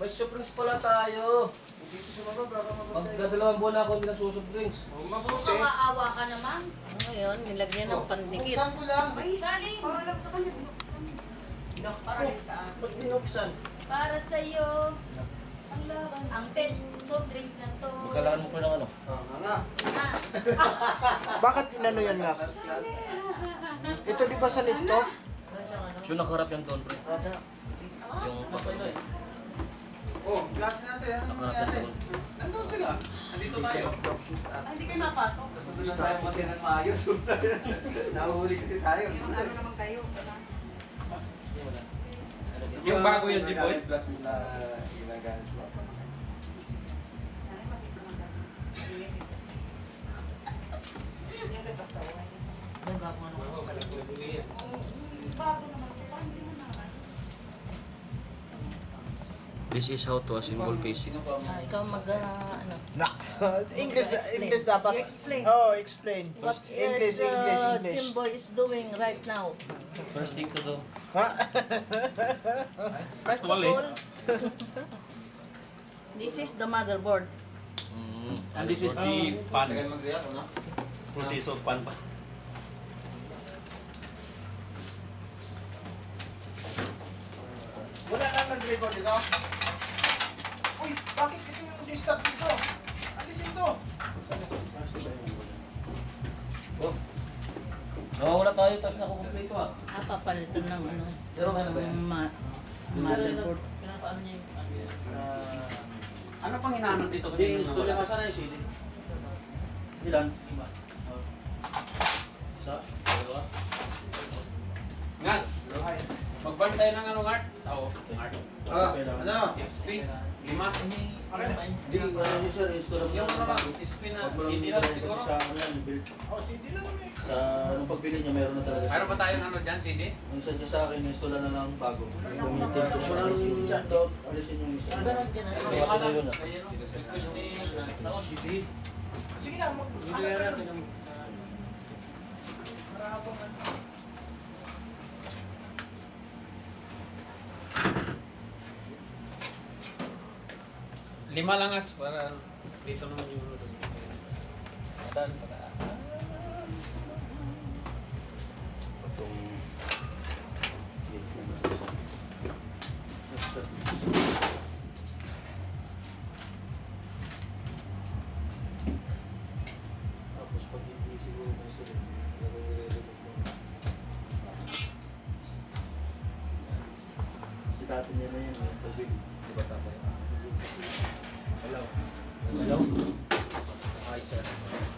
May soft drinks pala tayo. Dito sa baba, baka mabasa. Magdadalawang buwan na ako hindi nagsusoft drinks. Mabuti. Makaawa ka naman. Ngayon, nilagyan ng pandikit. Buksan ko lang. Ay, Salim. Para lang sa kanya, binuksan. Para rin sa akin. Ba't binuksan? Para sa'yo. Ang laban. Ang Peps soft drinks na to. Magkalaan mo pa ng ano? Nga. Ah, Bakit inano yan, Nas? Ito di ba sa nito? Siya nakarap yung doon, pre. Yung papay. Oh, glass natin. Ano Nakarap nangyari? yung doon. Nandun sila. Nandito tayo. Hindi kayo mapasok. Susunod na tayo mati ng maayos. Nahuhuli kasi tayo. Yung ano naman kayo. Wala. Yung bago yun, di boy? Plus mo na ginagamit mo. Yung nagpasawa. bago naman. Bago naman ito. Paano hindi mo naman? This is how to assemble facing. Ikaw ano. Nax. English dapat. You explain. Oh, explain. What English, is English. Timboy is doing right now? First thing to do. Ha? First of all, this is the motherboard. And this is the pan. Process of pan pa. Wala na nag-record dito. Uy, bakit ito yung disturb dito? Alisin to. Oh. Nawawala tayo, tapos nakukumpleto ah. Papalitan ng ano. Pero ano ba yan? Motherboard. Ano pang hinahanap dito? Di, install yung kasana yung CD. Ilan? Isa, dalawa. Ngas! Mag-burn tayo ng anong art? Tao. Art. Ano? SP. 5. Di, ano yung sir, install Yung ano lang, SP na CD lang siguro. Sa ano yan, build. Oh, CD lang naman eh. Sa nung pagbili niya, meron na talaga. Mayroon pa tayong ano dyan, CD? Yung sadya sa akin, install na lang bago. Gamitin ko siya. Wala nang hindi dyan, dog. Alisin yung isa. Baka lang. Request ni Saon. Sige na, Hindi kaya natin ang... Marabang ano. Lima lang as para dito naman yung ano. Dan para Itong... Tapos pag hindi siguro kasi si tatay niya na yan, yung pagbili. Di ba tatay? Hello. Hello? Ay, sir.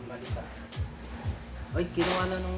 Malita. Ay, kinuha na nung